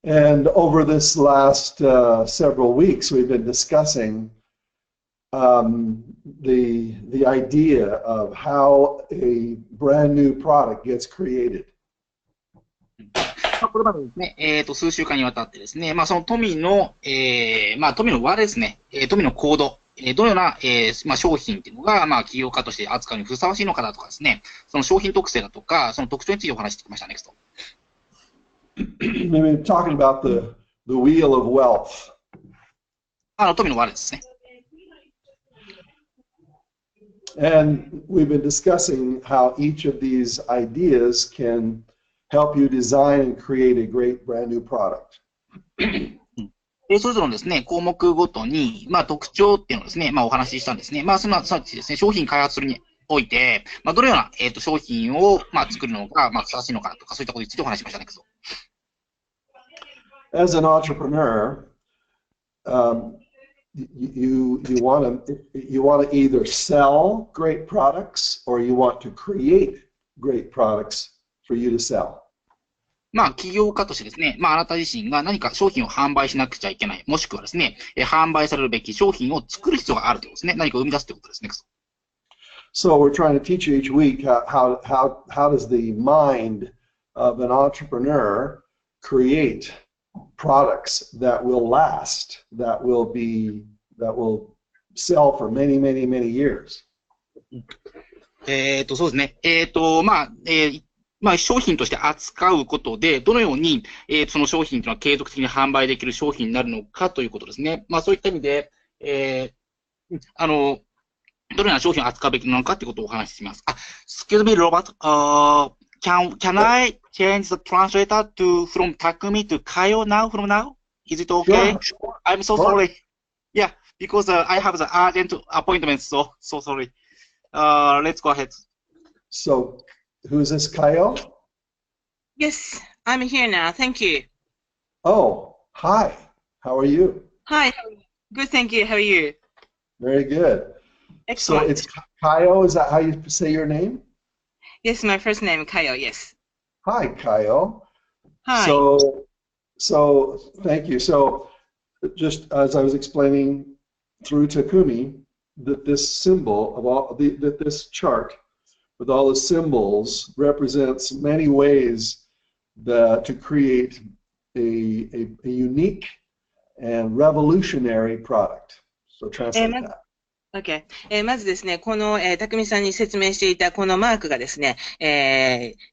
And over this last several weeks, we've been discussing the idea of how a brand new product gets created. これまでですね、数週間にわたってですね、その富の、富の輪ですね、富のコード、どのような、商品っていうのが、起業家として扱うにふさわしいのかだとかですね、その商品特性だとか、その特徴についてお話してきました、NEXT。We're talking about the wheel of wealth. 富の輪ですね。And we've been discussing how each of these ideas can help you design and create a great brand new product. それぞれのですね、項目ごとに、特徴っていうのをですね、お話ししたんですね。すなわちですね、商品開発するにおいて、どのような、商品を、作るのが、ふさわしいのかとか、そういったことについてお話ししましたね。As an entrepreneur, you want to either sell great products or you want to create great products for you to sell. 起業家としてですね、あなた自身が何か商品を販売しなくちゃいけない、もしくはですね、販売されるべき商品を作る必要があるということですね。何か生み出すということですね。So we're trying to teach you each week how does the mind of an entrepreneur create products that will last, that will sell for many, many, many years. そうですね。商品として扱うことで、どのように、その商品というのは継続的に販売できる商品になるのかということですね。そういった意味で、どのような商品を扱うべきなのかということをお話しします。Excuse me, Robert. Can I change the translator from Takumi to Kayo from now? Is it okay? Sure. I'm so sorry. Yeah, because I have the urgent appointment, so sorry. Let's go ahead. So, who's this, Kayo? Yes, I'm here now. Thank you. Oh, hi. How are you? Hi. Good, thank you. How are you? Very good. Excellent. So it's Kayo. Is that how you say your name? Yes, my first name Kayo. Yes. Hi, Kayo. Hi. So thank you. So just as I was explaining through Takumi, that this symbol of all that this chart with all the symbols represents many ways to create a unique and revolutionary product. So translate that. Okay. まずですね、この、匠さんに説明していたこのマークがですね、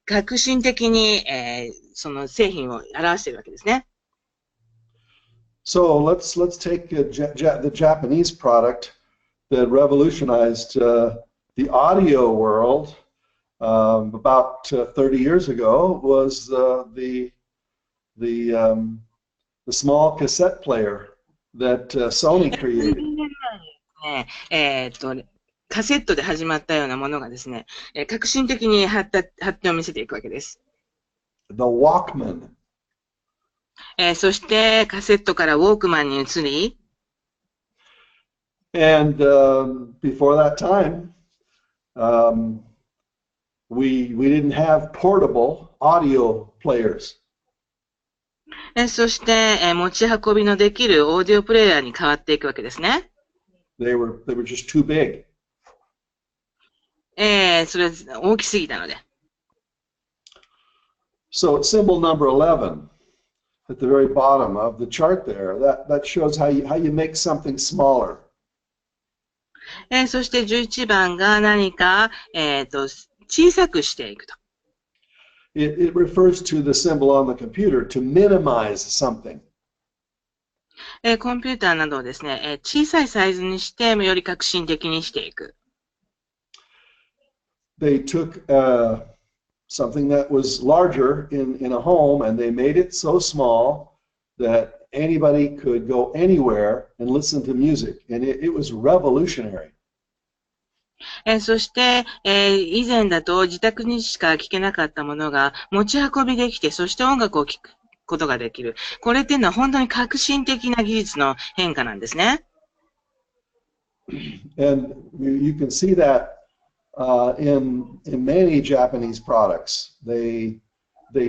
革新的に、その製品を表しているわけですね。So let's take the Japanese product that revolutionized the audio world about 30 years ago was the small cassette player that Sony created. カセットで始まったようなものがですね、革新的に発展を見せていくわけです。The Walkman. そしてカセットからウォークマンに移り、And before that time, we didn't have portable audio players. そして持ち運びのできるオーディオプレイヤーに変わっていくわけですね。They were just too big. それ大きすぎたので。So symbol number 11 at the very bottom of the chart there, that shows how you make something smaller. そして11番が何か、小さくしていくと。It refers to the symbol on the computer to minimize something. コンピューターなどをですね、小さいサイズにしてより革新的にしていく。They took something that was larger in a home and they made it so small that anybody could go anywhere and listen to music, and it was revolutionary. そして、以前だと自宅にしか聞けなかったものが持ち運びできて、そして音楽を聴くことができる。これっていうのは本当に革新的な技術の変化なんですね。And you can see that in many Japanese products. They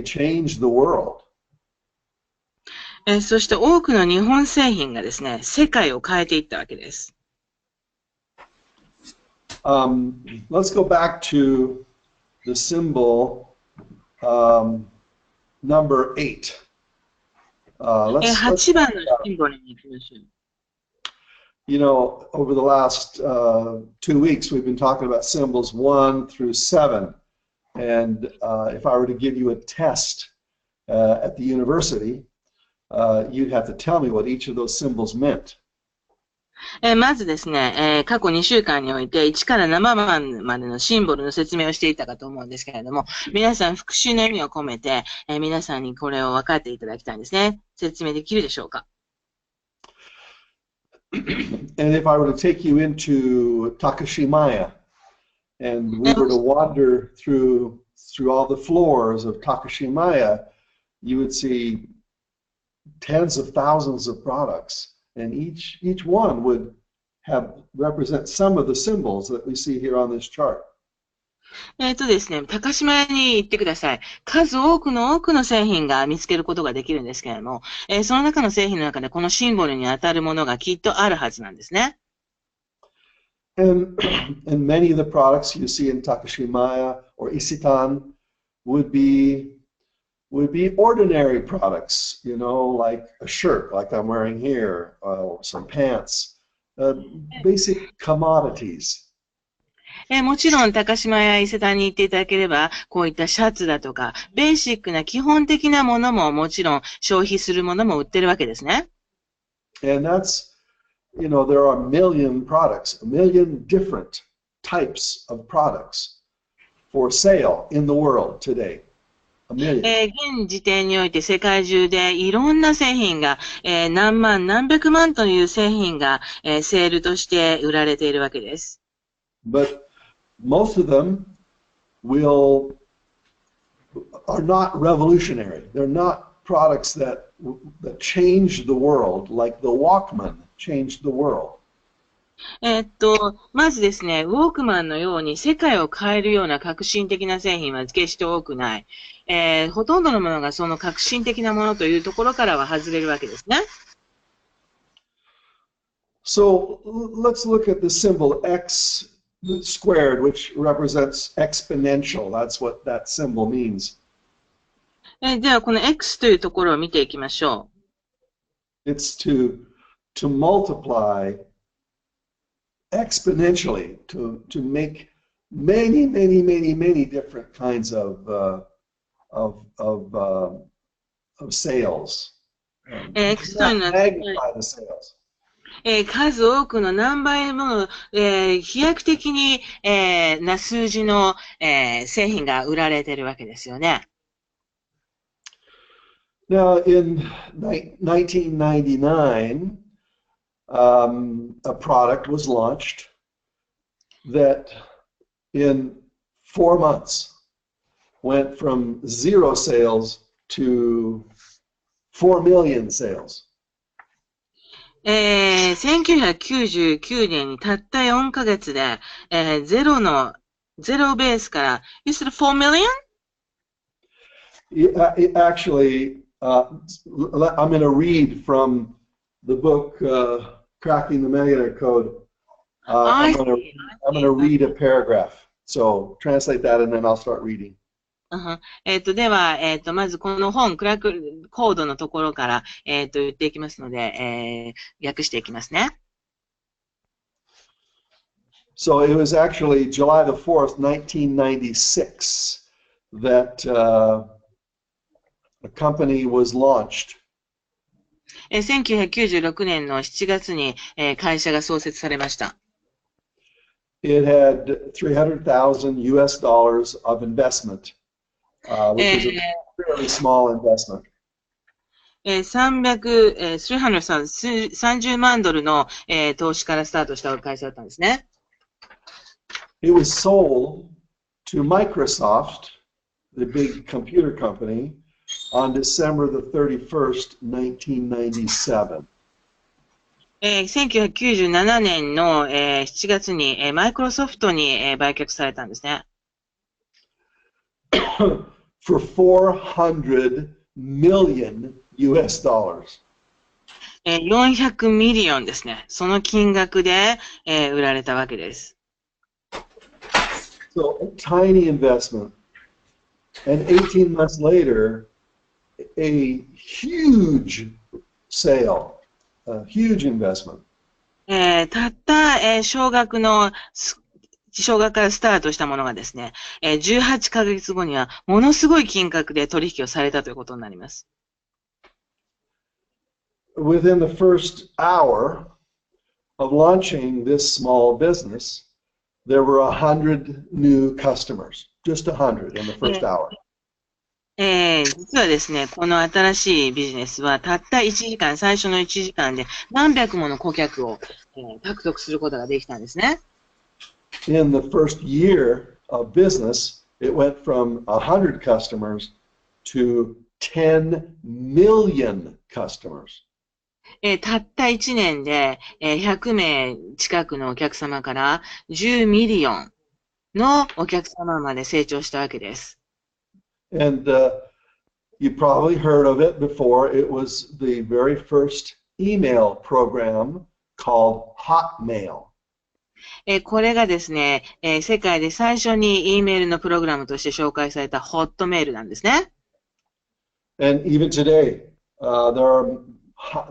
changed the world. そして多くの日本製品がですね、世界を変えていったわけです。Let's go back to the symbol number 8. 8番のシンボルに行きましょう。You know, over the last 2 weeks, we've been talking about symbols 1 through 7. And if I were to give you a test at the university, you'd have to tell me what each of those symbols meant. まずですね、過去2週間において1から7番までのシンボルの説明をしていたかと思うんですけれども、皆さん復習の意味を込めて、皆さんにこれを分かっていただきたいんですね。説明できるでしょうか？ And if I were to take you into Takashimaya, and we were to wander through all the floors of Takashimaya, you would see tens of thousands of products, and each one would represent some of the symbols that we see here on this chart. ですね、高島屋に行ってください。数多くの製品が見つけることができるんですけれども、その中の製品の中でこのシンボルに当たるものがきっとあるはずなんですね。And many of the products you see in Takashimaya or Isitan would be ordinary products, you know, like a shirt, like I'm wearing here, or some pants, basic commodities. もちろん、高島屋伊勢丹に行っていただければ、こういったシャツだとか、ベーシックな基本的なものももちろん消費するものも売ってるわけですね。And that's, you know, there are a million products, a million different types of products for sale in the world today. A million. 現時点において世界中でいろんな製品が、何万何百万という製品が、セールとして売られているわけです。But most of them are not revolutionary. They're not products that change the world, like the Walkman changed the world. まずですね、ウォークマンのように世界を変えるような革新的な製品は決して多くない。ほとんどのものがその革新的なものというところからは外れるわけですね。So let's look at the symbol X squared, which represents exponential. That's what that symbol means. では、この X というところを見ていきましょう。It's to multiply exponentially, to make many different kinds of sales. X というのは、magnify the sales. 数多くの何倍もの、飛躍的に、な数字の、製品が売られているわけですよね。Now, in 1999, a product was launched that in 4 months went from 0 sales to 4 million sales. 1999年にたった4ヶ月で、ゼロベースから、you said 4 million? Actually, I'm going to read from the book Cracking the Millionaire Code. I'm going to read a paragraph. So translate that and then I'll start reading. では、まずこの本、クラックコードのところから、言っていきますので、訳していきますね。So it was actually July the 4th, 1996 that a company was launched. 1996年の7月に、会社が創設されました。It had $300,000 US of investment. Which is a fairly small investment. 330万ドルの、投資からスタートした会社だったんですね。It was sold to Microsoft, the big computer company, on December the 31st, 1997. 1997年の、7月に、マイクロソフトに、売却されたんですね。For $400 million US dollars. 400ミリオンですね。その金額で、売られたわけです。So a tiny investment. And 18 months later, a huge sale, a huge investment. たった、少額からスタートしたものがですね、18ヶ月後にはものすごい金額で取引をされたということになります。Within the first hour of launching this small business, there were 100 new customers, just 100 in the first hour. 実はですね、この新しいビジネスはたった1時間、最初の1時間で何百もの顧客を、獲得することができたんですね。In the first year of business, it went from 100 customers to 10 million customers. たった1年で、100名近くのお客様から10ミリオンのお客様まで成長したわけです。And you probably heard of it before. It was the very first email program called Hotmail. これがですね、世界で最初に E メールのプログラムとして紹介されたホットメールなんですね。And even today, there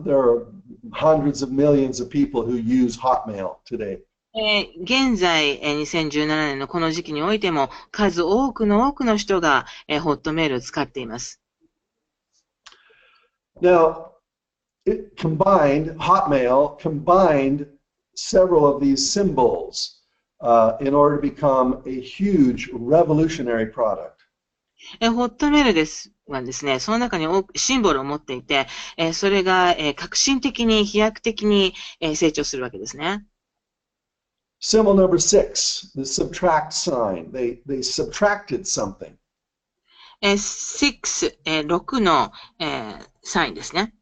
are hundreds of millions of people who use Hotmail today. 現在、2017年のこの時期においても、数多くの人が、ホットメールを使っています。Now, Hotmail combined several of these symbols in order to become a huge revolutionary product. ホットメールはですね、その中にシンボルを持っていて、それが、革新的に飛躍的に、成長するわけですね。Symbol number 6, the subtract sign. They subtracted something. 6の、サインですね。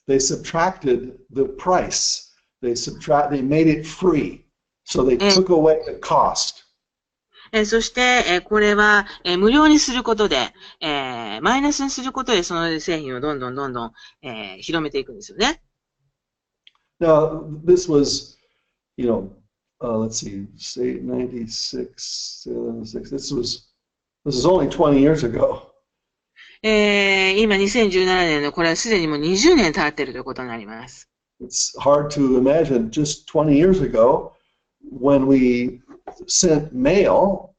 They subtracted the price. They made it free. So they took away the cost. そして、これは、無料にすることで、マイナスにすることで、その製品をどんどん、広めていくんですよね。Now, this was, let's see, 96, 76. This is only 20 years ago. 今、2017年の、これはすでにもう20年経っているということになります。It's hard to imagine just 20 years ago when we sent mail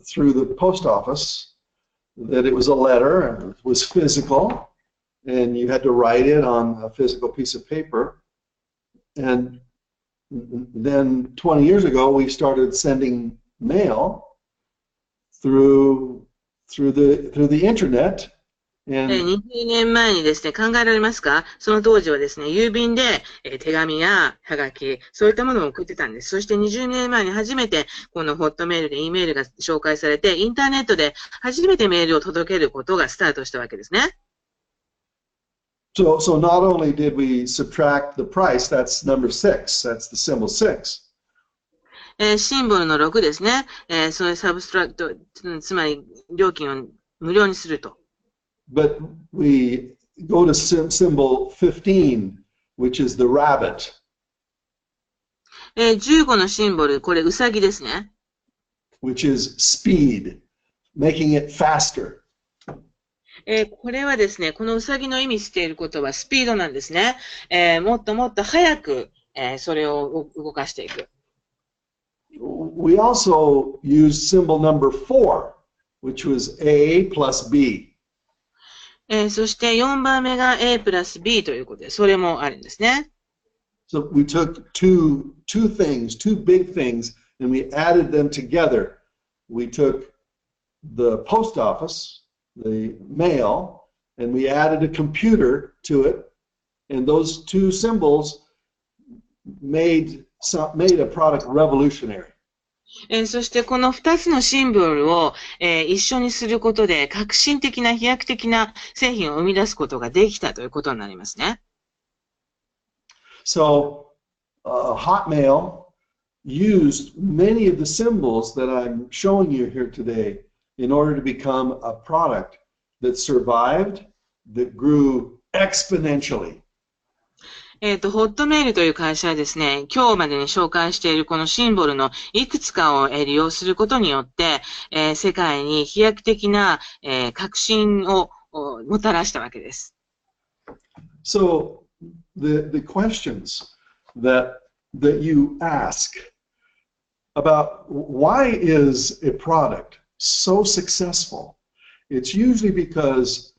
through the post office that it was a letter and it was physical and you had to write it on a physical piece of paper. And then 20 years ago we started sending mail through the internet. 20年前にですね、考えられますか？その当時はですね、郵便で、手紙やはがき、そういったものを送ってたんです。そして20年前に初めて、このホットメールで E メールが紹介されて、インターネットで初めてメールを届けることがスタートしたわけですね。So not only did we subtract the price, that's number 6, that's the symbol 6. シンボルの6ですね。それサブストラクト、つまり料金を無料にすると。But we go to symbol 15, which is the rabbit. 15のシンボル、これウサギですね。Which is speed, making it faster. これはですね、このウサギの意味していることはスピードなんですね。もっともっと早く、それを動かしていく。We also used symbol number 4, which was A plus B. そして4番目が A プラス B ということで、それもあるんですね。So we took two big things, and we added them together. We took the post office, the mail, and we added a computer to it, and those two symbols made a product revolutionary. そしてこの2つのシンボルを、一緒にすることで革新的な飛躍的な製品を生み出すことができたということになりますね。So, Hotmail used many of the symbols that I'm showing you here today in order to become a product that survived that grew exponentially. ホットメールという会社はですね、今日までに紹介しているこのシンボルのいくつかを利用することによって、世界に飛躍的な、革新をもたらしたわけです。So the questions that you ask about why is a product so successful, it's usually because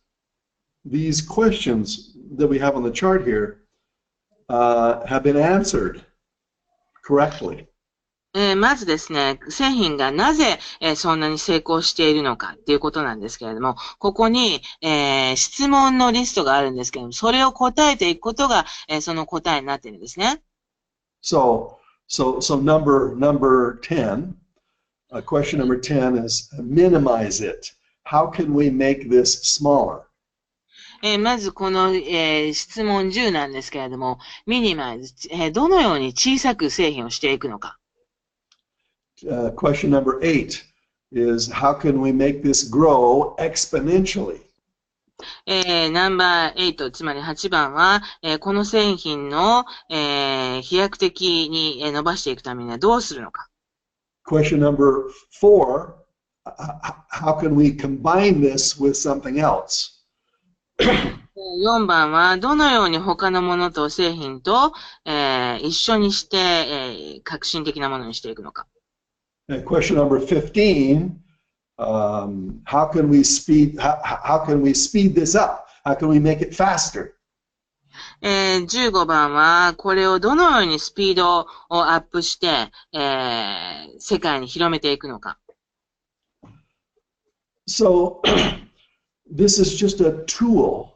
these questions that we have on the chart here have been answered correctly. まずですね、製品がなぜ、そんなに成功しているのかっていうことなんですけれども、ここに、質問のリストがあるんですけれども、それを答えていくことが、その答えになっているんですね。So number 10, question number 10 is minimize it. How can we make this smaller? まずこの、質問10なんですけれども、ミニマイズ、どのように小さく製品をしていくのか。Question number 8 is how can we make this grow exponentially? ナンバー8、つまり8番は、この製品の、飛躍的に伸ばしていくためにはどうするのか。Question number 4, how can we combine this with something else? 4番は、どのように他のものと製品と、一緒にして、革新的なものにしていくのか。Question number 15, how can we speed this up? How can we make it faster? 15番は、これをどのようにスピードをアップして、世界に広めていくのか。So, this is just a tool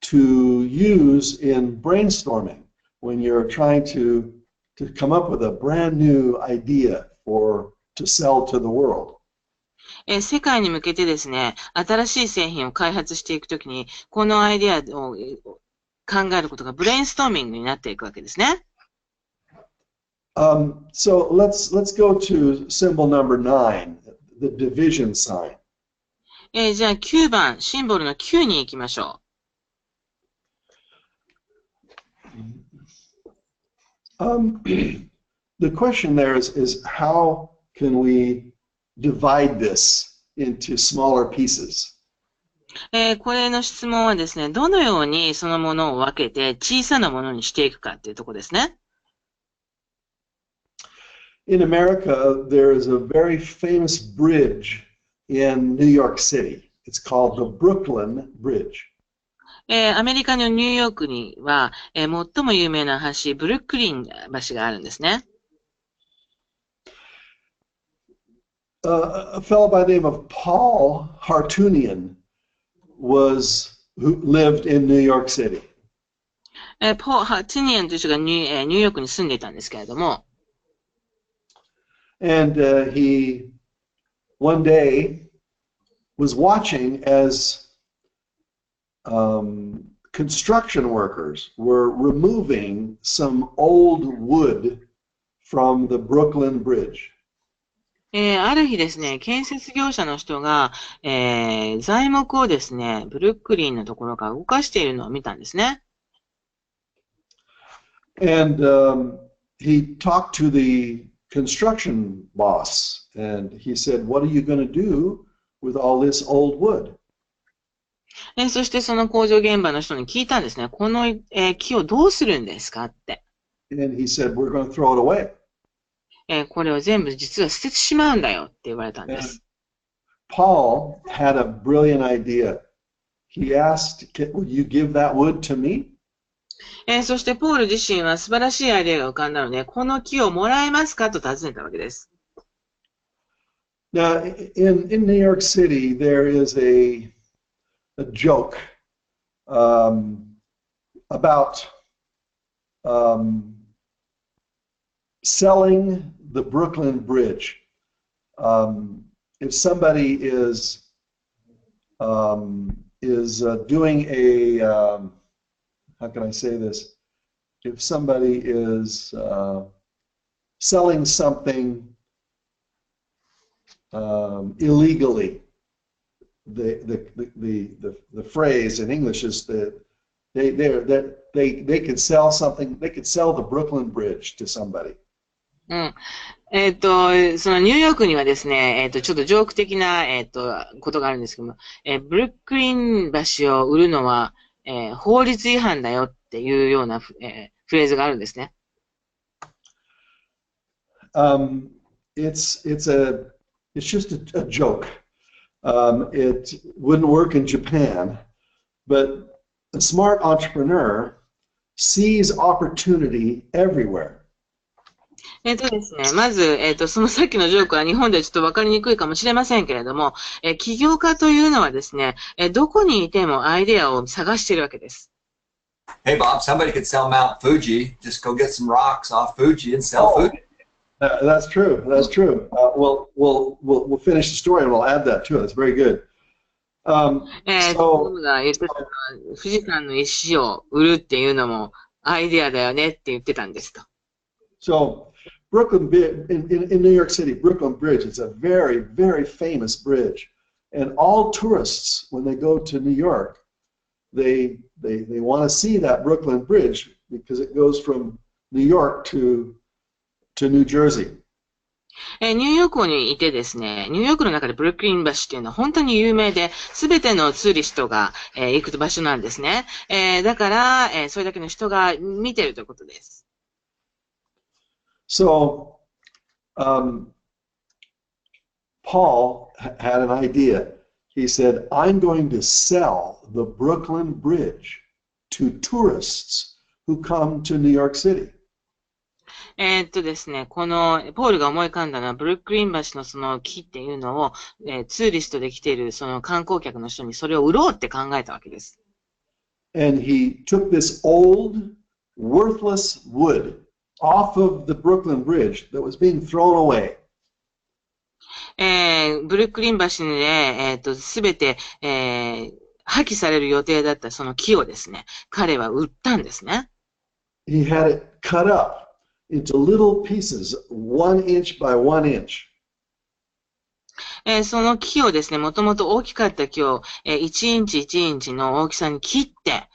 to use in brainstorming when you're trying to come up with a brand new idea or to sell to the world. 世界に向けてですね、新しい製品を開発していくときに、このアイデアを考えることがブレインストーミングになっていくわけですね。So let's go to symbol number 9, the division sign. じゃあ9番、シンボルの9に行きましょう。The question there is how can we divide this into smaller pieces? これの質問はですね、どのようにそのものを分けて小さなものにしていくかっていうところですね。In America, there is a very famous bridge in New York City. It's called the Brooklyn Bridge. アメリカのニューヨークには、最も有名な橋、ブルックリン橋があるんですね。A fellow by the name of Paul Hartunian who lived in New York City. ポー・ハティニアンという人がニューヨークに住んでいたんですけれども、And he one day was watching as construction workers were removing some old wood from the Brooklyn Bridge. ある日ですね、建設業者の人が、材木をですね、ブルックリンのところから動かしているのを見たんですね。And he talked to the construction boss, and he said, "What are you going to do with all this old wood?" そしてその工場現場の人に聞いたんですね。この、木をどうするんですかって。And he said, "We're going to throw it away." これを全部実は捨ててしまうんだよって言われたんです。Paul had a brilliant idea. He asked, "Will you give that wood to me?" そしてポール自身は素晴らしいアイデアが浮かんだので、この木をもらえますかと尋ねたわけです。Now, in New York City, there is a joke about selling the Brooklyn Bridge. If somebody is doing a how can I say this? If somebody is selling something illegally, the phrase in English is that they could sell something. They could sell the Brooklyn Bridge to somebody. うん。そのニューヨークにはですね、ちょっとジョーク的な、ことがあるんですけども、ブルックリン橋を売るのは、法律違反だよっていうような、フレーズがあるんですね。It's just a joke. It wouldn't work in Japan, but a smart entrepreneur sees opportunity everywhere. ですね、まず、そのさっきのジョークは日本ではちょっとわかりにくいかもしれませんけれども、起業家というのはですね、どこにいてもアイデアを探しているわけです。Hey Bob, somebody could sell Mount Fuji. Just go get some rocks off Fuji and sell Fuji. That's true. That's true. We'll finish the story and we'll add that too. That's very good. 僕が言ってたのは、富士山の石を売るっていうのもアイデアだよねって言ってたんですと。So Brooklyn in New York City, Brooklyn Bridge is a very, very famous bridge, and all tourists when they go to New York, they want to see that Brooklyn Bridge because it goes from New York to New Jersey. ニューヨークにいてですね、ニューヨークの中でブルックリン橋っていうのは本当に有名で、すべてのツーリストが、行く場所なんですね。だから、それだけの人が見ているということです。So, Paul had an idea. He said, I'm going to sell the Brooklyn Bridge to tourists who come to New York City. ですね、この、ポールが思い浮かんだのは、ブルックリン橋のその木っていうのを、ツーリストで来ているその観光客の人にそれを売ろうって考えたわけです。And he took this old, worthless wood off of the Brooklyn Bridge that was being thrown away. ブルックリン橋で、すべて、破棄される予定だったその木をですね、彼は売ったんですね。He had it cut up into little pieces, 1 inch by 1 inch. その木をですね、もともと大きかった木を、1インチ1インチの大きさに切って、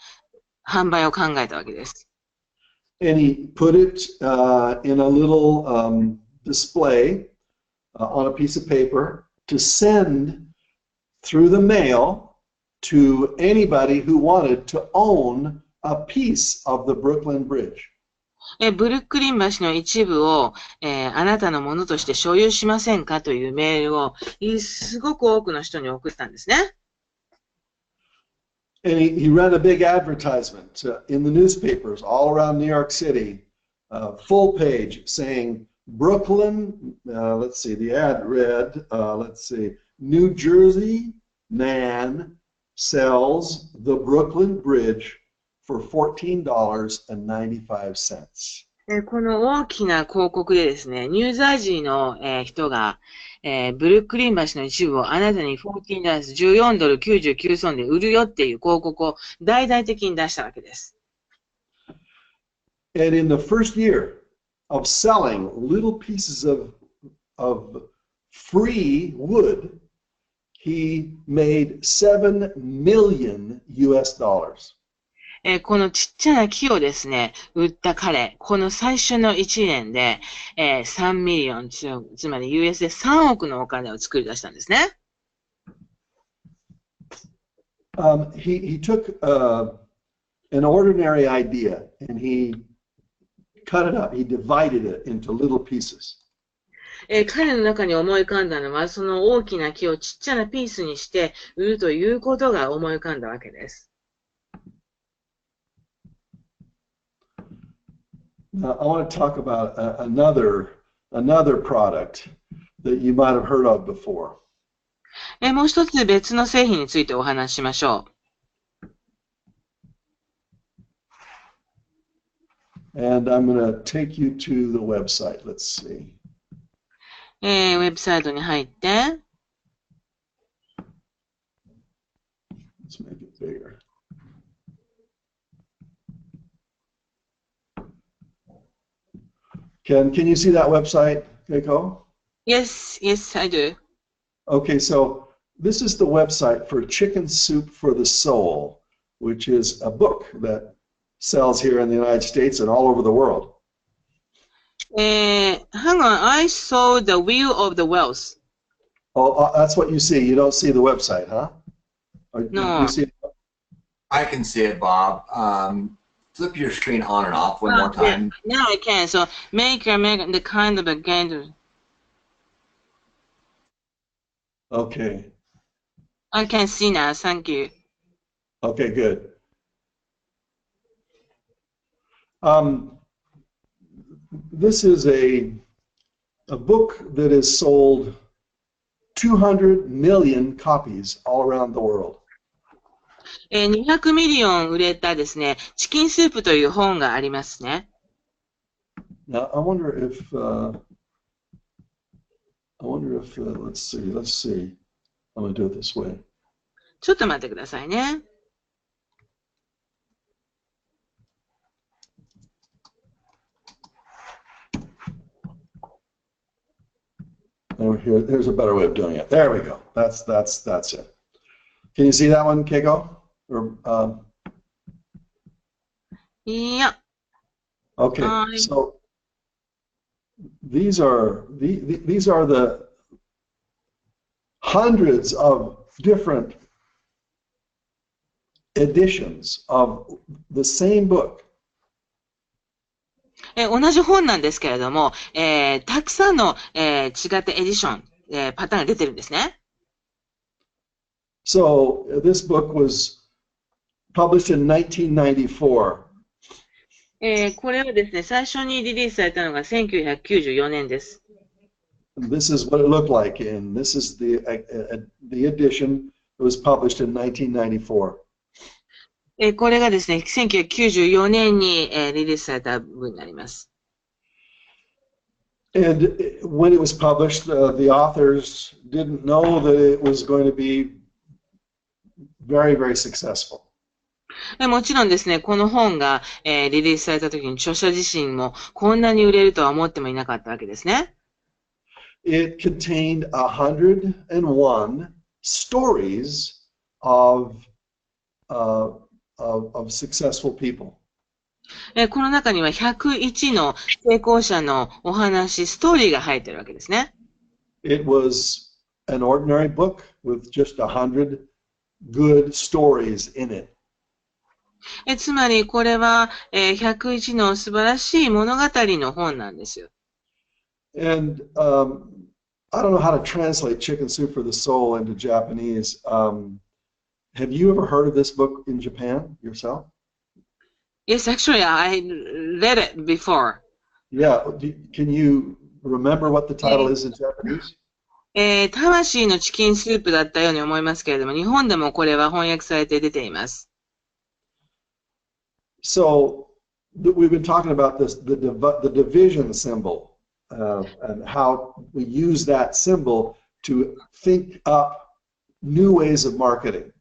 販売を考えたわけです。And he put it in a little display on a piece of paper to send through the mail to anybody who wanted to own a piece of the Brooklyn Bridge. ブルックリン橋の一部を、あなたのものとして所有しませんかというメールをすごく多くの人に送ったんですね。And he ran a big advertisement in the newspapers all around New York City, full page saying, Brooklyn, let's see, the ad read, let's see, New Jersey man sells the Brooklyn Bridge for $14.95. この大きな広告でですね、ニュージャージーの、人が、ブルックリン橋の一部をあなたに14ドル99セントで売るよっていう広告を大々的に出したわけです。And in the first year of selling little pieces of free wood, he made $7 million US dollars. このちっちゃな木をですね、売った彼、この最初の1年で、3ミリオン、つまり US で3億のお金を作り出したんですね。He took an ordinary idea and he cut it up, he divided it into little pieces. 彼の中に思い浮かんだのは、その大きな木をちっちゃなピースにして売るということが思い浮かんだわけです。Now, I want to talk about another product that you might have heard of before. もう一つ別の製品についてお話ししましょう。And I'm going to take you to the website. Let's see. ウェブサイトに入って。Let's make it bigger. Can you see that website, Keiko? Yes, I do. Okay, so this is the website for Chicken Soup for the Soul, which is a book that sells here in the United States and all over the world. Hang on, I saw the Wheel of the Wealth. Oh, that's what you see. You don't see the website, huh? Or No. You see it? I can see it, Bob. Flip your screen on and off one more time. Yeah, now I can. So make the kind of a game. Okay. I can see now. Thank you. Okay, good. This is a book that is sold 200 million copies all around the world. 200ミリオン売れたですね、チキンスープという本がありますね。Now, I wonder if let's see. I'm going to do it this way. ちょっと待ってくださいね。Here's a better way of doing it. There we go. That's it. Can you see that one, Keiko? Or Yeah. okay. So these are the hundreds of different editions of the same book. 同じ本なんですけれども、たくさんの、違ったエディション、パターンが出てるんですね。So this book was published in 1994. これはですね、最初にリリースされたのが1994年です。This is what it looked like, and this is the edition that was published in 1994. これがですね、1994年に、リリースされた部になります。And when it was published, the authors didn't know that it was going to be very, very successful. もちろんですね、この本が、リリースされた時に著者自身もこんなに売れるとは思ってもいなかったわけですね。It contained 101 stories of successful people. この中には101の成功者のお話、ストーリーが入っているわけですね。It was an ordinary book with just 100 good stories in it. つまりこれは、101の素晴らしい物語の本なんですよ。And I don't know how to translate Chicken Soup for the Soul into Japanese. Have you ever heard of this book in Japan yourself? Yes, actually, I read it before. Yeah. Can you remember what the title is in Japanese? 魂のチキンスープだったように思いますけれども、日本でもこれは翻訳されて出ています。So we've been talking about this, the division symbol, and how we use that symbol to think up new ways of marketing.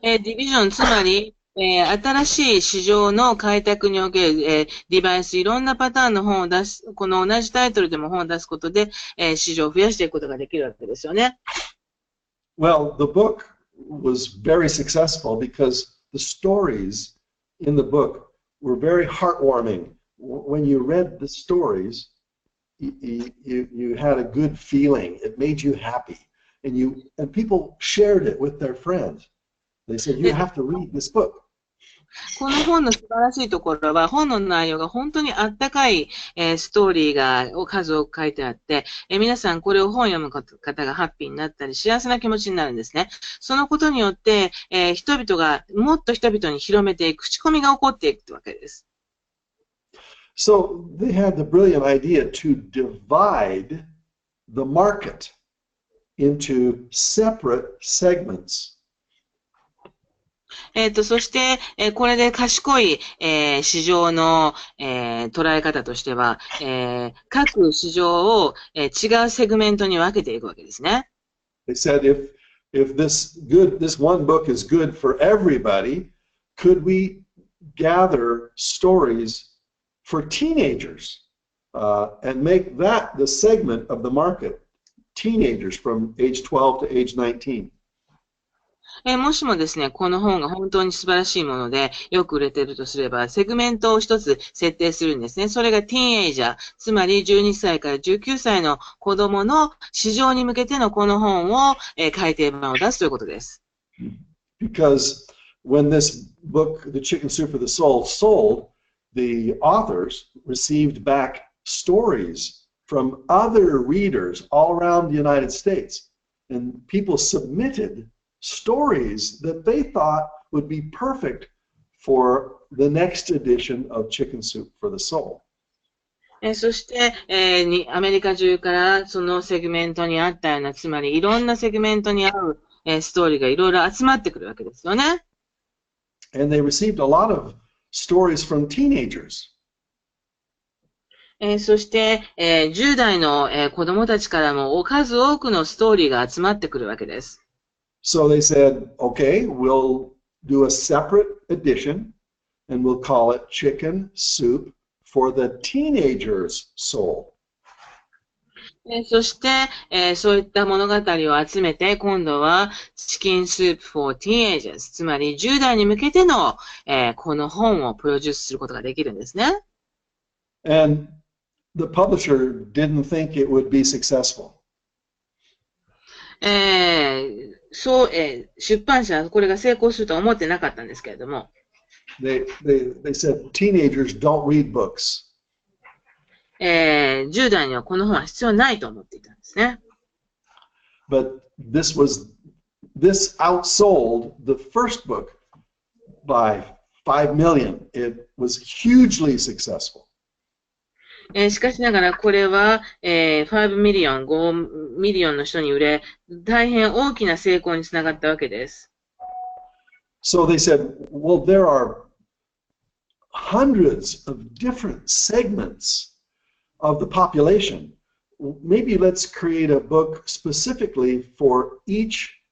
ディビジョン、つまり、新しい市場の開拓における、デバイス、いろんなパターンの本を出す、この同じタイトルでも本を出すことで、市場を増やしていくことができるわけですよね。Well, the book was very successful because the stories in the book were very heartwarming. When you read the stories, you had a good feeling. It made you happy, and people shared it with their friends. They said, "You have to read this book." この本の素晴らしいところは、本の内容が本当にあったかい、ストーリーが数多く書いてあって、皆さんこれを本を読む方がハッピーになったり、幸せな気持ちになるんですね。そのことによって、人々がもっと人々に広めていく、口コミが起こっていくわけです。So they had the brilliant idea to divide the market into separate segments. そして、これで賢い、市場の、捉え方としては、各市場を、違うセグメントに分けていくわけですね。They said, if this one book is good for everybody, could we gather stories for teenagers and make that the segment of the market, teenagers from age 12 to age 19. もしもですね、この本が本当に素晴らしいもので、よく売れているとすれば、セグメントを一つ設定するんですね。それがティーンエイジャー、つまり12歳から19歳の子供の市場に向けてのこの本を、改訂版を出すということです。Because when this book, The Chicken Soup for the Soul, sold, the authors received back stories from other readers all around the United States. And people submitted stories that they thought would be perfect for the next edition of Chicken Soup for the Soul. そして、アメリカ中からそのセグメントに合ったような、つまりいろんなセグメントに合う、ストーリーがいろいろ集まってくるわけですよね。And they received a lot of stories from teenagers. そして、10代の、子供たちからも数多くのストーリーが集まってくるわけです。So they said, okay, we'll do a separate edition and we'll call it Chicken Soup for the Teenager's Soul. そして、そういった物語を集めて、今度はチキンスープ for Teenagers、つまり10代に向けての、この本をプロデュースすることができるんですね。And the publisher didn't think it would be successful. そう、出版社はこれが成功するとは思ってなかったんですけれども。They said teenagers don't read books. 10代にはこの本は必要ないと思っていたんですね。But this outsold the first book by 5 million. It was hugely successful. しかしながらこれは、5ミリオン、5ミリオンの人に売れ、大変大きな成功につながったわけです。So they said, well, there are hundreds of different segments of the population. Maybe let's create a book specifically for each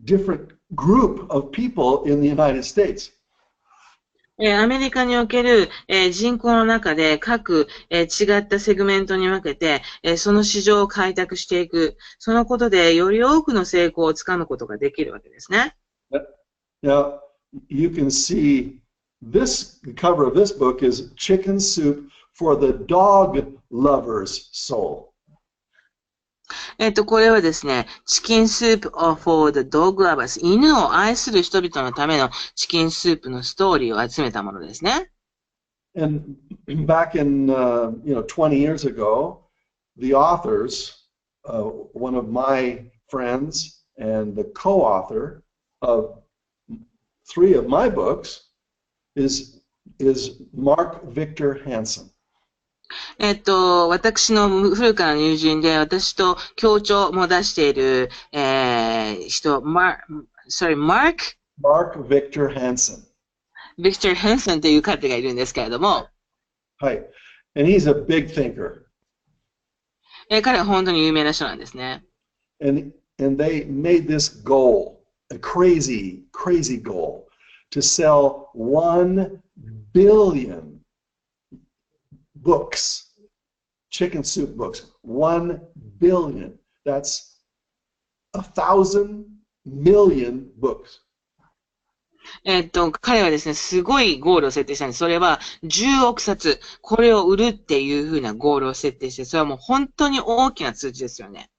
different group of people in the United States. アメリカにおける、人口の中で各、違ったセグメントに分けて、その市場を開拓していく。そのことでより多くの成功をつかむことができるわけですね。Now, you can see the cover of this book is Chicken Soup for the Dog Lover's Soul. これはですね、チキンスープ for the dog lovers、犬を愛する人々のためのチキンスープのストーリーを集めたものですね。And back in 20 years ago, the authors, one of my friends and the co-author of 3 of my books is Mark Victor Hansen. 私の古くからの友人で、私と協調も出している、人、Mark Victor Hansen. Victor Hansen という方がいるんですけれども、はい。And he's a big thinker. 彼は本当に有名な人なんですね。And they made this goal, a crazy, crazy goal, to sell 1 billion books, chicken soup books, 1 billion. That's 1,000 million books. 彼はですね、すごいゴールを設定したんです。それは10億冊、これを売るっていうふうなゴールを設定して、それはもう本当に大きな数字ですよね。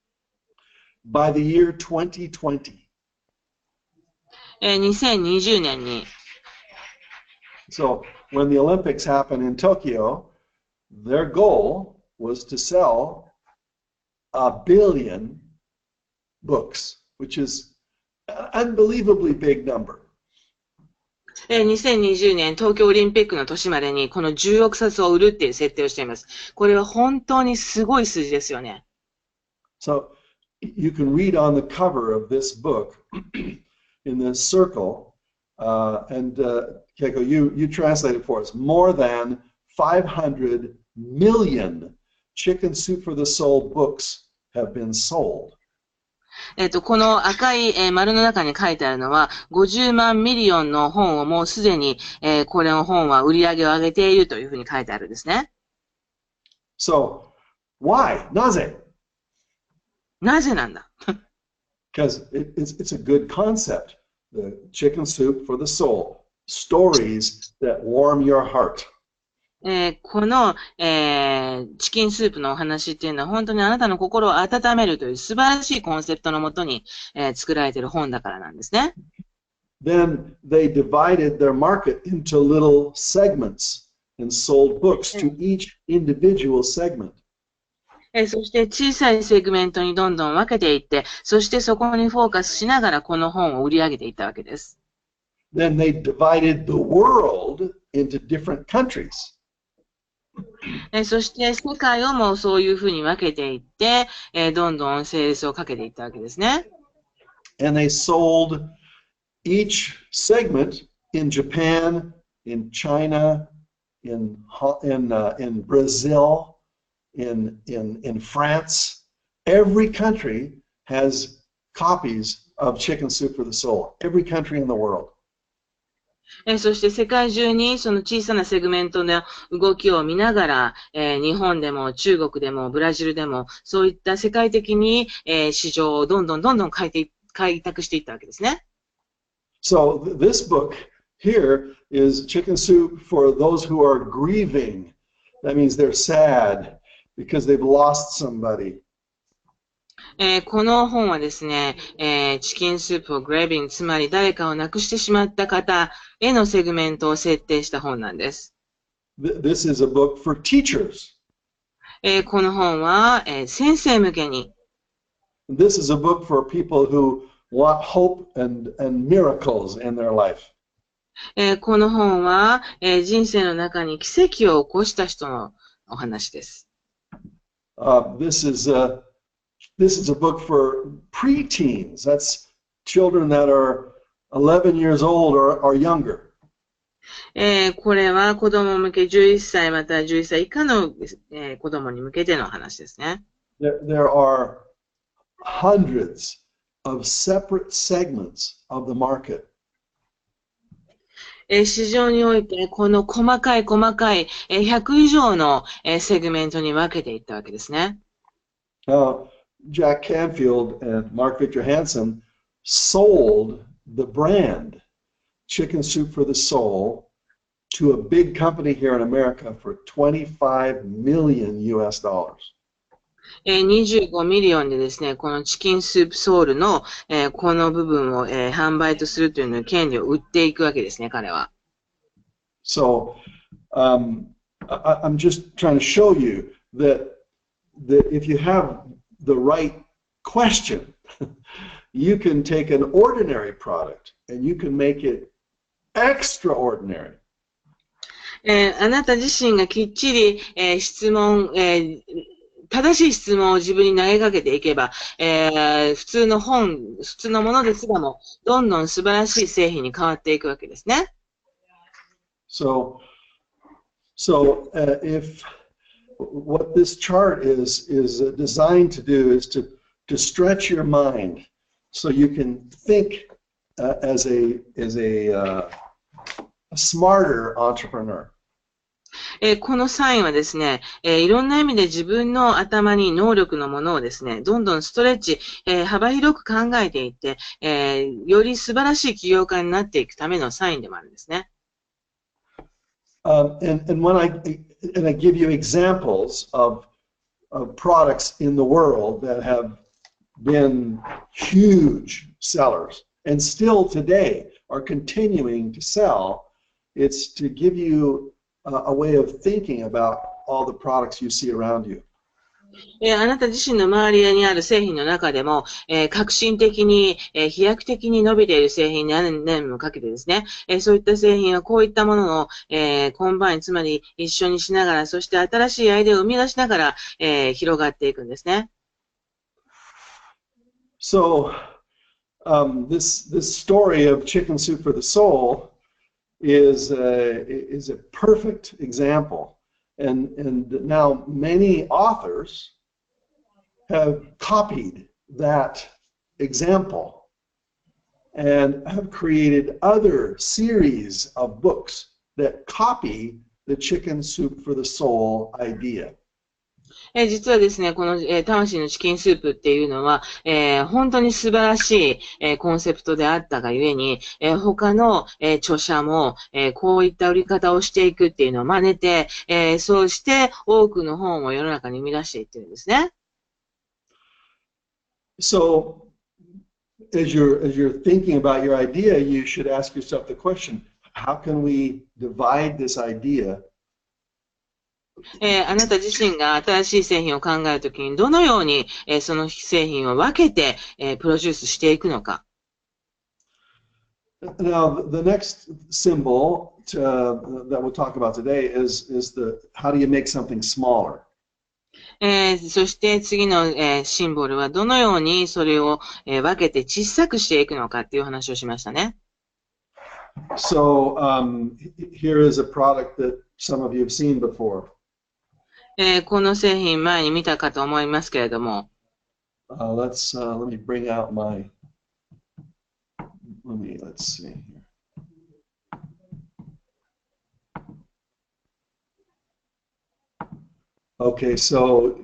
By the year 2020. 2020年に。So when the Olympics happened in Tokyo, their goal was to sell 1 billion books, which is an unbelievably big number. 2020年東京オリンピックの年までにこの10億冊を売るっていう設定をしています。これは本当にすごい数字ですよね。So you can read on the cover of this book in the circle, and Keiko, you translate it for us. More than 500 million Chicken Soup for the Soul books have been sold. この赤い、丸の中に書いてあるのは、50万ミリオンの本をもうすでに、これの本は売り上げを上げているというふうに書いてあるんですね。So, why? なぜ?なぜなんだ Because it's a good concept. The chicken soup for the soul. Stories that warm your heart. この、チキンスープのお話っていうのは本当にあなたの心を温めるという素晴らしいコンセプトのもとに、作られている本だからなんですね。Then they divided their market into little segments and sold books to each individual segment. そして小さいセグメントにどんどん分けていって、そしてそこにフォーカスしながらこの本を売り上げていったわけです。Then they divided the world into different countries. そして世界をもそういうふうに分けていって、どんどんセールスをかけていったわけですね。And they sold each segment in Japan, in China, in Brazil, in France. Every country has copies of Chicken Soup for the Soul. Every country in the world. そして世界中にその小さなセグメントの動きを見ながら、日本でも中国でもブラジルでもそういった世界的に、市場をどんどん開拓していったわけですね。So this book here is Chicken Soup for those who are grieving. That means they're sad because they've lost somebody. この本はですね、チキンスープをグレービング、つまり誰かを亡くしてしまった方へのセグメントを設定した本なんです。This is a book for teachers. この本は、先生向けに。This is a book for people who want hope and miracles in their life. この本は、人生の中に奇跡を起こした人のお話です。This is a book for preteens. That's children that are 11 years old or younger. これは子供向け11歳または11歳以下の、子供に向けての話ですね。There are hundreds of separate segments of the market. 市場においてこの細かい100以上のセグメントに分けていったわけですね。Jack Canfield and Mark Victor Hansen sold the brand Chicken Soup for the Soul to a big company here in America for $25 million US dollars. 25ミリオンでですね、このチキンスープソウルの、この部分を、販売とするというのを権利を売っていくわけですね、彼は。So, I'm just trying to show you that if you have the right question, you can take an ordinary product and you can make it extraordinary. あなた自身がきっちり、質問、正しい質問を自分に投げかけていけば、普通のものですらも、どんどん素晴らしい製品に変わっていくわけですね。So if what this chart is designed to do is to stretch your mind so you can think as a smarter entrepreneur. このサインはですね、いろんな意味で自分の頭に能力のものをですね、どんどんストレッチ、幅広く考えていって、より素晴らしい起業家になっていくためのサインでもあるんですね。And when I give you examples of products in the world that have been huge sellers and still today are continuing to sell, it's to give you a way of thinking about all the products you see around you. あなた自身の周りにある製品の中でも、革新的に、飛躍的に伸びている製品に何年もかけてですね、そういった製品はこういったものを、コンバイン、つまり一緒にしながら、そして新しいアイデアを生み出しながら、広がっていくんですね。So, this story of Chicken Soup for the Soul is a perfect example, and now many authors have copied that example and have created other series of books that copy the Chicken Soup for the Soul idea. 実はですね、この、魂のチキンスープっていうのは、本当に素晴らしい、コンセプトであったがゆえに、他の、著者も、こういった売り方をしていくっていうのを真似て、そうして多くの本を世の中に生み出していってるんですね。So, as you're thinking about your idea, you should ask yourself the question, how can we divide this idea? あなた自身が新しい製品を考えるときに、どのように、その製品を分けて、プロデュースしていくのか。Now, the next symbol that we'll talk about today is how do you make something smaller? そして次の、シンボルはどのようにそれを、分けて小さくしていくのかっていう話をしましたね。So, here is a product that some of you have seen before. この製品前に見たかと思いますけれども。Let me bring out my, let's see here. Okay, so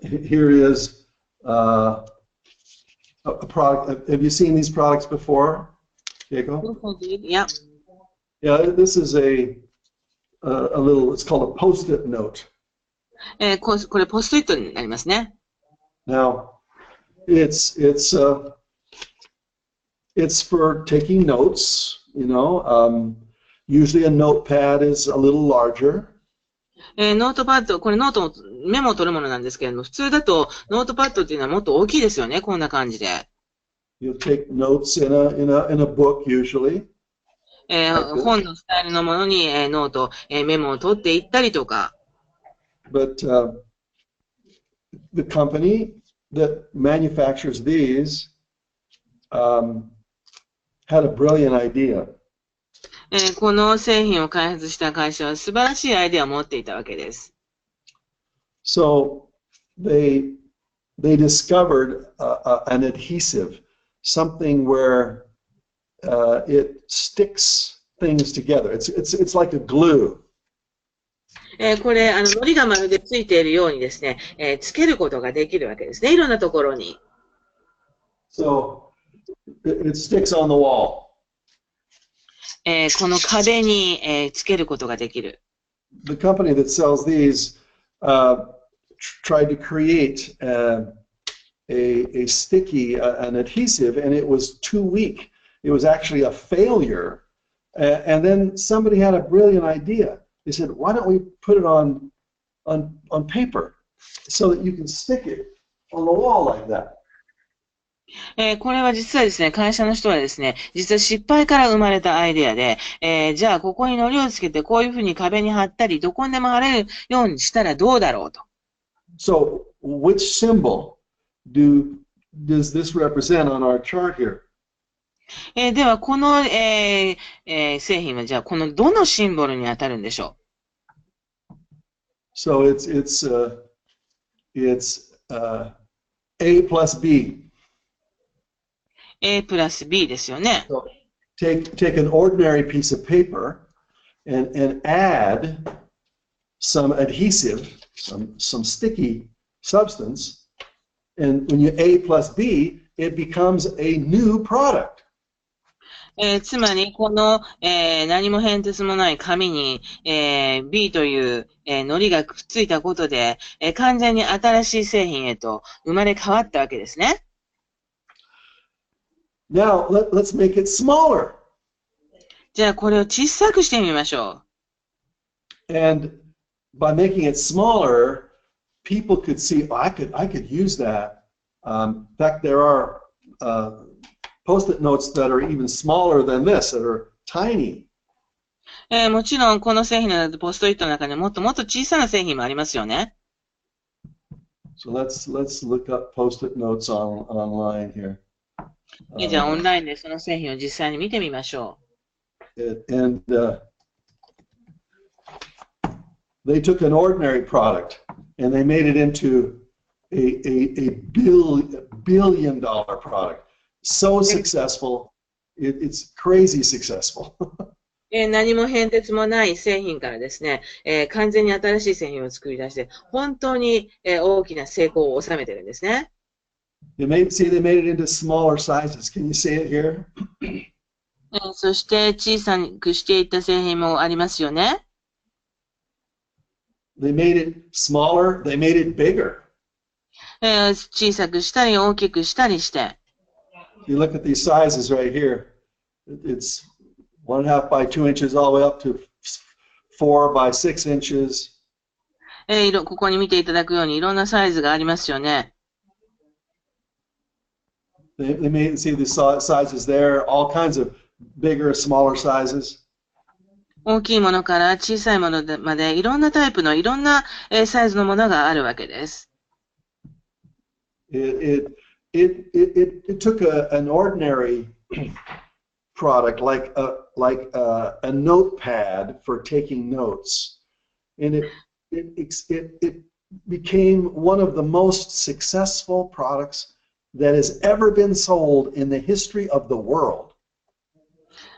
here is a product. Have you seen these products before, Diego? Yeah. Yeah, this is a little. It's called a post-it note. これポストイットになりますね。Now, it's for taking notes. You know, usually a notepad is a little larger. ノートパッド、これノート、メモを取るものなんですけれども、普通だとノートパッドっていうのはもっと大きいですよね、こんな感じで。You take notes in a book usually. 本のスタイルのものに、ノート、メモを取っていったりとか。But the company that manufactures these had a brilliant idea. この製品を開発した会社は素晴らしいアイデアを持っていたわけです。So they discovered an adhesive, something where it sticks things together. It's like a glue. これ、糊がまるでついているようにですね、つけることができるわけですね。いろんなところに。So it sticks on the wall. この壁に、つけることができる。The company that sells these tried to create a sticky, an adhesive, and it was too weak. It was actually a failure. And then somebody had a brilliant idea. They said, why don't we put it on paper so that you can stick it on the wall like that? これは実はですね、会社の人はですね、実は失敗から生まれたアイデアで、じゃあここに糊をつけてこういうふうに壁に貼ったり、どこにでも貼れるようにしたらどうだろうと。So, which symbol does this represent on our chart here? では、この、製品はじゃあこのどのシンボルに当たるんでしょう？ So it's A plus B. A プラス B ですよね。So take an ordinary piece of paper and add some adhesive, some sticky substance, and when you A plus B, it becomes a new product. つまり、この、何も変哲もない紙に、B という、糊がくっついたことで、完全に新しい製品へと生まれ変わったわけですね。Now let's make it smaller. じゃあこれを小さくしてみましょう。And by making it smaller, people could see, oh, I could use that. In fact, there are post-it notes that are even smaller than this, that are tiny. もちろんこの製品のポストイットの中にもっともっと小さな製品もありますよね。So let's look up post-it notes online here. じゃあオンラインでその製品を実際に見てみましょう。And they took an ordinary product and they made it into a billion-dollar product. So successful, it's crazy successful. 何も変哲もない製品からですね、完全に新しい製品を作り出して、本当に、大きな成功を収めてるんですね。They made it into smaller sizes. Can you see it here? そして小さくしていった製品もありますよね。They made it smaller. They made it bigger. 小さくしたり大きくしたりして。You look at these sizes right here. It's 1.5 by 2 inches all the way up to 4 by 6 inches. ここに見ていただくようにいろんなサイズがありますよね。They made see the sizes there, all kinds of bigger, smaller sizes. 大きいものから小さいものまでいろんなタイプのいろんなサイズのものがあるわけです。It took an ordinary product like a notepad for taking notes, and it became one of the most successful products that has ever been sold in the history of the world.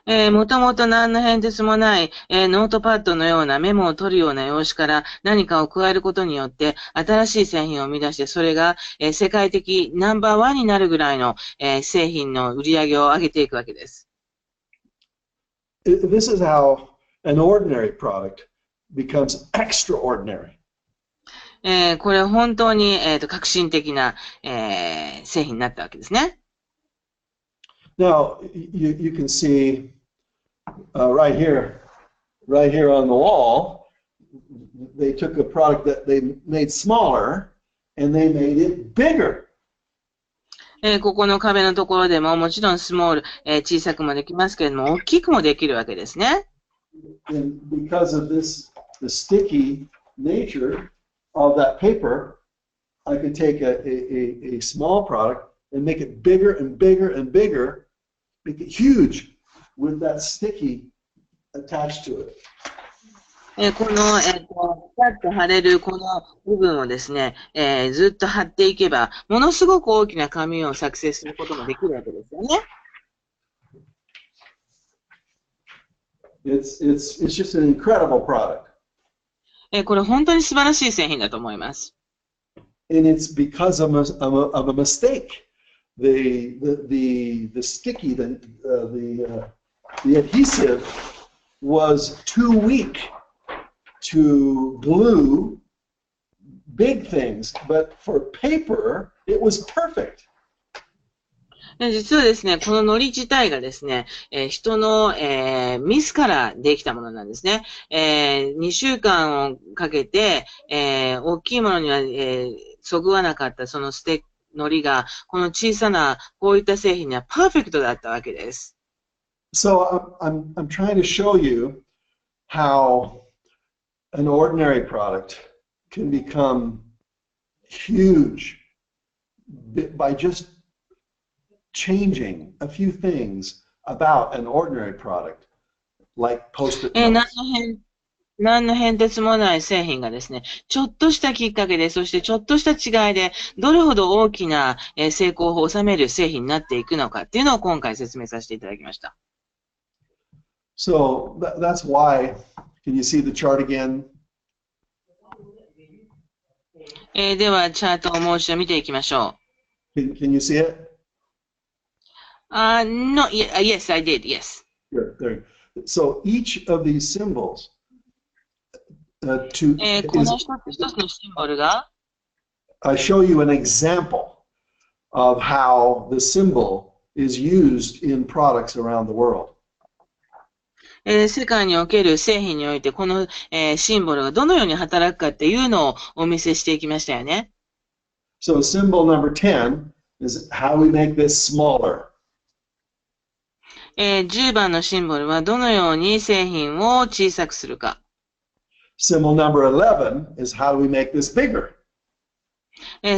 もともと何の変哲もない、ノートパッドのようなメモを取るような用紙から何かを加えることによって新しい製品を生み出してそれが、世界的ナンバーワンになるぐらいの、製品の売り上げを上げていくわけです。This is how an ordinary product becomes extraordinary. これは本当に、革新的な、製品になったわけですね。Now you can see right here on the wall, they took a product that they made smaller and they made it bigger. ここの壁のところでももちろんスモール、小さくもできますけれども大きくもできるわけですね。And because of the sticky nature of that paper, I could take a small product and make it bigger and bigger and bigger, make it huge with that sticky attached to it. この、パッと貼れるこの部分をですね、ずっと貼っていけば、ものすごく大きな紙を作成することもできるわけですよね。It's just an incredible product. これ本当に素晴らしい製品だと思います。And it's because of a mistake. The sticky, the adhesive was too weak to glue big things, but for paper, it was perfect. 実はですね、この糊自体がですね、人の、ミスからできたものなんですね。2週間をかけて、大きいものには、そぐわなかったその糊が、この小さなこういった製品にはパーフェクトだったわけです。So I'm trying to show you how an ordinary product can become huge by just changing a few things about an ordinary product, like Post-it notes. 何の変哲もない製品がですね、ちょっとしたきっかけで、そしてちょっとした違いで、どれほど大きな成功を収める製品になっていくのかっていうのを今回説明させていただきました。So that's why, can you see the chart again? では、チャートをもう一度見ていきましょう。Can you see it? No, yes, I did, yes. There. So each of these symbols, この一つ一つのシンボルが I show you an example of how the symbol is used in products around the world. 世界における製品においてこの、シンボルがどのように働くかっていうのをお見せしていきましたよね。So symbol number 10 is how we make this smaller. 10番のシンボルはどのように製品を小さくするか。Symbol number 11 is how do we make this bigger.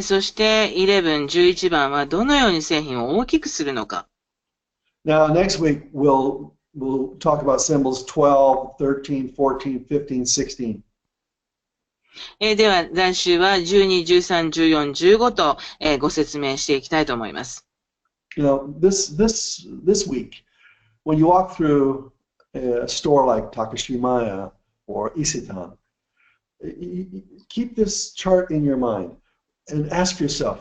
そして11、11番はどのように製品を大きくするのか。Now next week we'll talk about symbols 12, 13, 14, 15, 16. では来週は12、13、14、15と、ご説明していきたいと思います。You know, this week, when you walk through a store like Takashimaya or Isetan. Keep this chart in your mind and ask yourself,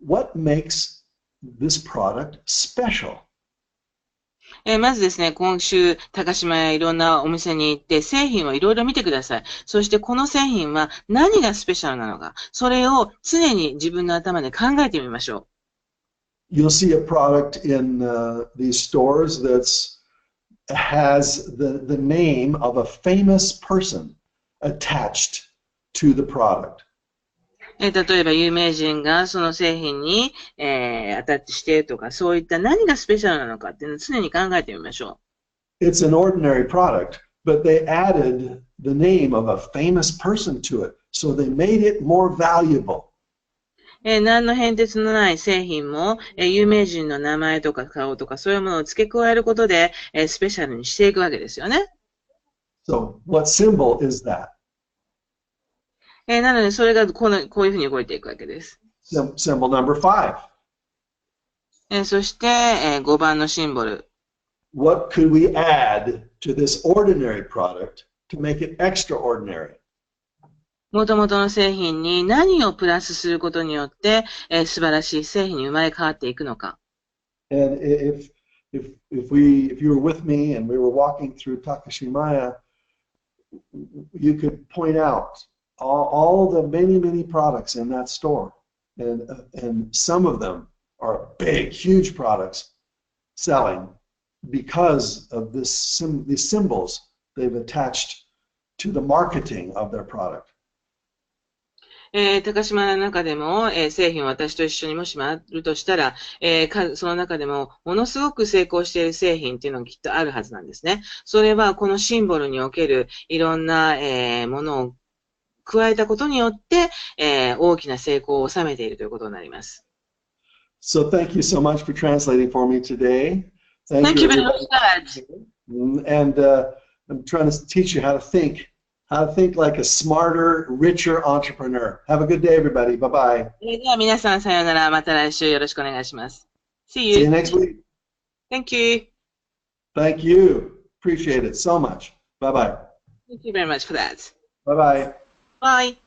what makes this product special? まずですね、今週、高島やいろんなお店に行って、製品をいろいろ見てください。そしてこの製品は何がスペシャルなのか、それを常に自分の頭で考えてみましょう。You'll see a product in these stores that has the name of a famous person attached to the product. 例えば有名人がその製品に、アタッチしてとか、そういった何がスペシャルなのかっていうのを常に考えてみましょう。It's an ordinary product, but they added the name of a famous person to it, so they made it more valuable. 何の変哲のない製品も、有名人の名前とか顔とかそういうものを付け加えることで、スペシャルにしていくわけですよね。So, what symbol is that? なので、それがこういうふうに動いていくわけです。Symbol number 5. そして、5番のシンボル。What could we add to this ordinary product to make it extraordinary? もともとの製品に何をプラスすることによって、素晴らしい製品に生まれ変わっていくのか。And if you were with me and we were walking through Takashimaya, you could point out all the many products in that store, and some of them are big, huge products selling because of these symbols they've attached to the marketing of their product. 高島の中でも、製品を私と一緒にもしもあるとしたら、その中でもものすごく成功している製品っていうのがきっとあるはずなんですね。それはこのシンボルにおけるいろんな、ものを加えたことによって、大きな成功を収めているということになります。So thank you so much for translating for me today. Thank you very much. And I'm trying to teach you how to think like a smarter, richer entrepreneur. Have a good day, everybody. Bye-bye. では皆さんさようなら。また来週よろしくお願いします。See you. See you next week. Thank you. Thank you. Appreciate it so much. Bye-bye. Thank you very much for that. Bye-bye. Bye.